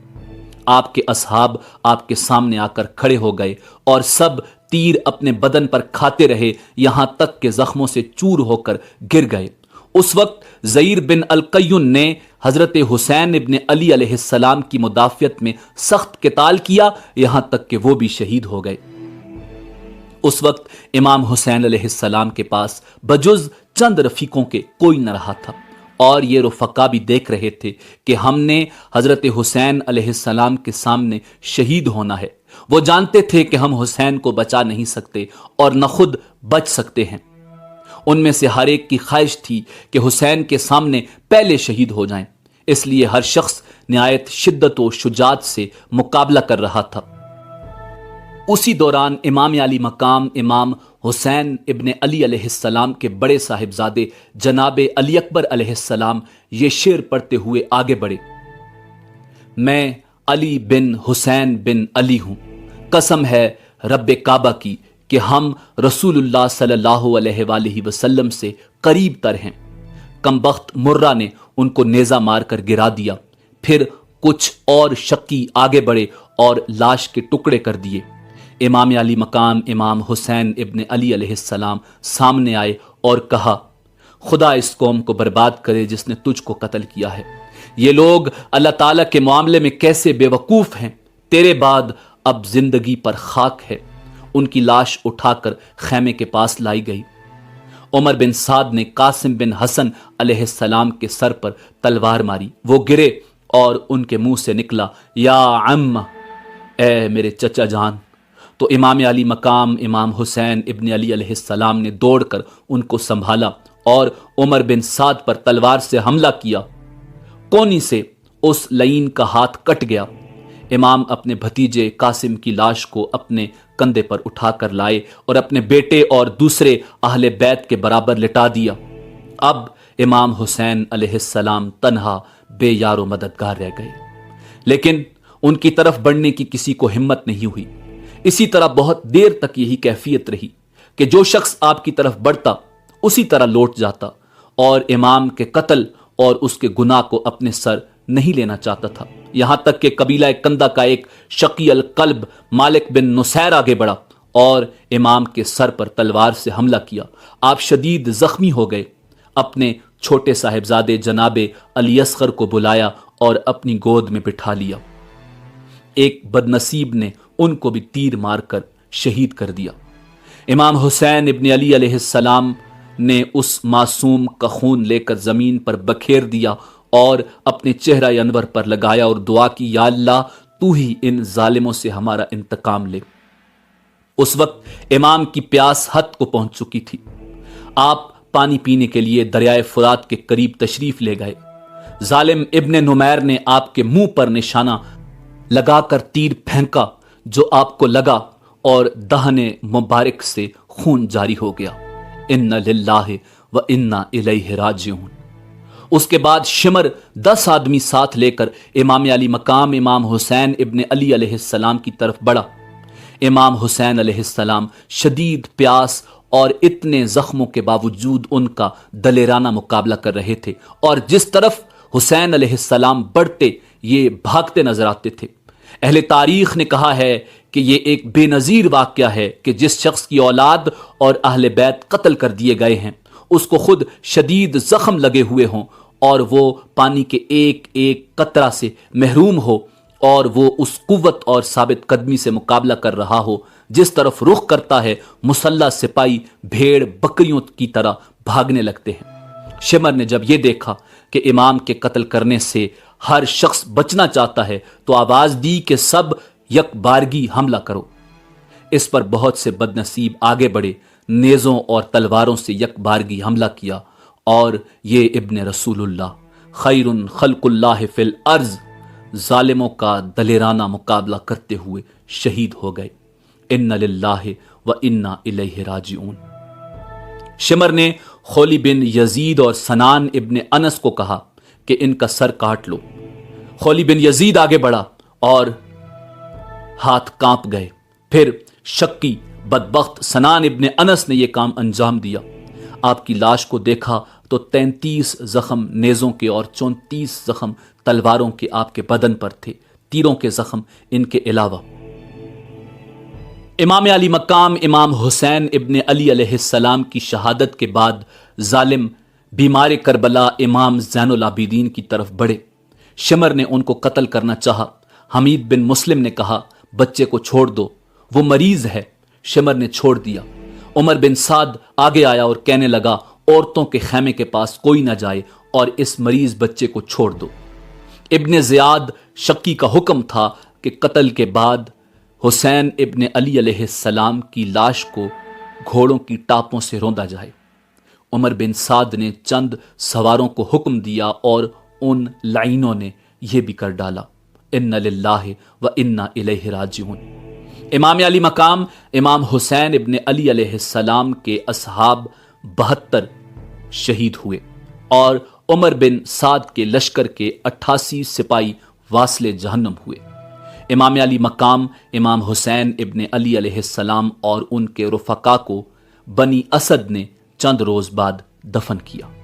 آپ کے اصحاب آپ کے سامنے آ کر کھڑے ہو گئے اور سب تیر اپنے بدن پر کھاتے رہے، یہاں تک کہ زخموں سے چور ہو کر گر گئے۔ اس وقت زئیر بن القیون نے حضرت حسین ابن علی علیہ السلام کی مدافعت میں سخت قتال کیا، یہاں تک کہ وہ بھی شہید ہو گئے۔ اس وقت امام حسین علیہ السلام کے پاس بجز چند رفیقوں کے کوئی نہ رہا تھا، اور یہ رفقا بھی دیکھ رہے تھے کہ ہم نے حضرت حسین علیہ السلام کے سامنے شہید ہونا ہے۔ وہ جانتے تھے کہ ہم حسین کو بچا نہیں سکتے اور نہ خود بچ سکتے ہیں۔ ان میں سے ہر ایک کی خواہش تھی کہ حسین کے سامنے پہلے شہید ہو جائیں، اس لیے ہر شخص نہایت شدت و شجاعت سے مقابلہ کر رہا تھا۔ اسی دوران امام علی مقام امام حسین ابن علی علیہ السلام کے بڑے صاحبزادے جناب علی اکبر علیہ السلام یہ شعر پڑھتے ہوئے آگے بڑھے: میں علی بن حسین بن علی ہوں، قسم ہے رب کعبہ کی کہ ہم رسول اللہ صلی اللہ علیہ وآلہ وسلم سے قریب تر ہیں۔ کم بخت مرہ نے ان کو نیزہ مار کر گرا دیا، پھر کچھ اور شکی آگے بڑھے اور لاش کے ٹکڑے کر دیے۔ امام علی مقام امام حسین ابن علی علیہ السلام سامنے آئے اور کہا: خدا اس قوم کو برباد کرے جس نے تجھ کو قتل کیا ہے۔ یہ لوگ اللہ تعالیٰ کے معاملے میں کیسے بے وقوف ہیں، تیرے بعد اب زندگی پر خاک ہے۔ ان کی لاش اٹھا کر خیمے کے پاس لائی گئی۔ عمر بن سعد نے قاسم بن حسن علیہ السلام کے سر پر تلوار ماری، وہ گرے اور ان کے منہ سے نکلا: یا عم، اے میرے چچا جان۔ تو امام علی مقام امام حسین ابن علی علیہ السلام نے دوڑ کر ان کو سنبھالا اور عمر بن سعد پر تلوار سے حملہ کیا۔ کونی سے اس لعین کا ہاتھ کٹ گیا۔ امام اپنے بھتیجے قاسم کی لاش کو اپنے کندھے پر اٹھا کر لائے اور اپنے بیٹے اور دوسرے اہل بیت کے برابر لٹا دیا۔ اب امام حسین علیہ السلام تنہا بے یار و مددگار رہ گئے، لیکن ان کی طرف بڑھنے کی کسی کو ہمت نہیں ہوئی۔ اسی طرح بہت دیر تک یہی کیفیت رہی کہ جو شخص آپ کی طرف بڑھتا اسی طرح لوٹ جاتا، اور امام کے قتل اور اس کے گناہ کو اپنے سر نہیں لینا چاہتا تھا، یہاں تک کہ قبیلہ کندہ کا ایک شقی القلب مالک بن نصیر آگے بڑھا اور امام کے سر پر تلوار سے حملہ کیا۔ آپ شدید زخمی ہو گئے۔ اپنے چھوٹے صاحبزادے جناب علی اصغر کو بلایا اور اپنی گود میں بٹھا لیا۔ ایک بدنصیب نے ان کو بھی تیر مار کر شہید کر دیا۔ امام حسین ابن علی علیہ السلام نے اس معصوم کا خون لے کر زمین پر بکھیر دیا اور اپنے چہرہ انور پر لگایا اور دعا کی: یا اللہ، تو ہی ان ظالموں سے ہمارا انتقام لے۔ اس وقت امام کی پیاس حد کو پہنچ چکی تھی۔ آپ پانی پینے کے لیے دریائے فرات کے قریب تشریف لے گئے۔ ظالم ابن نمیر نے آپ کے منہ پر نشانہ لگا کر تیر پھینکا، جو آپ کو لگا اور دہن مبارک سے خون جاری ہو گیا۔ ان للہ و انا الیہ راجعون۔ اس کے بعد شمر 10 آدمی ساتھ لے کر امام علی مقام امام حسین ابن علی علیہ السلام کی طرف بڑھا۔ امام حسین علیہ السلام شدید پیاس اور اتنے زخموں کے باوجود ان کا دلیرانہ مقابلہ کر رہے تھے، اور جس طرف حسین علیہ السلام بڑھتے یہ بھاگتے نظر آتے تھے۔ اہل تاریخ نے کہا ہے کہ یہ ایک بے نظیر واقعہ ہے کہ جس شخص کی اولاد اور اہل بیت قتل کر دیے گئے ہیں، اس کو خود شدید زخم لگے ہوئے ہوں اور وہ پانی کے ایک ایک قطرہ سے محروم ہو، اور وہ اس قوت اور ثابت قدمی سے مقابلہ کر رہا ہو جس طرف رخ کرتا ہے مسلح سپاہی بھیڑ بکریوں کی طرح بھاگنے لگتے ہیں۔ شمر نے جب یہ دیکھا کہ امام کے قتل کرنے سے ہر شخص بچنا چاہتا ہے تو آواز دی کہ سب یک بارگی حملہ کرو۔ اس پر بہت سے بدنصیب آگے بڑھے، نیزوں اور تلواروں سے یک بارگی حملہ کیا، اور یہ ابن رسول اللہ خیر خلق اللہ فی الارض ظالموں کا دلیرانہ مقابلہ کرتے ہوئے شہید ہو گئے۔ ان للہ و انا الیہ راجعون۔ شمر نے خولی بن یزید اور سنان ابن انس کو کہا کہ ان کا سر کاٹ لو۔ خولی بن یزید آگے بڑھا اور ہاتھ کانپ گئے۔ پھر شکی بدبخت سنان ابن انس نے یہ کام انجام دیا۔ آپ کی لاش کو دیکھا تو 33 زخم نیزوں کے اور 34 زخم تلواروں کے آپ کے بدن پر تھے، تیروں کے زخم ان کے علاوہ۔ امام علی مقام امام حسین ابن علی علیہ السلام کی شہادت کے بعد ظالم بیمار کربلا امام زین العابدین کی طرف بڑھے۔ شمر نے ان کو قتل کرنا چاہا۔ حمید بن مسلم نے کہا بچے کو چھوڑ دو، وہ مریض ہے۔ شمر نے چھوڑ دیا۔ عمر بن سعد آگے آیا اور کہنے لگا عورتوں کے خیمے کے پاس کوئی نہ جائے اور اس مریض بچے کو چھوڑ دو۔ ابن زیاد شکی کا حکم تھا کہ قتل کے بعد حسین ابن علی علیہ السلام کی لاش کو گھوڑوں کی ٹاپوں سے روندا جائے۔ عمر بن سعد نے چند سواروں کو حکم دیا اور ان لعینوں نے یہ بھی کر ڈالا۔ ان للہ و انا الیہ راجعون۔ امام علی مقام امام حسین ابن علی علیہ السلام کے اصحاب 72 شہید ہوئے اور عمر بن سعد کے لشکر کے 88 سپاہی واصل جہنم ہوئے۔ امام علی مقام امام حسین ابن علی علیہ السلام اور ان کے رفقا کو بنی اسد نے چند روز بعد دفن کیا۔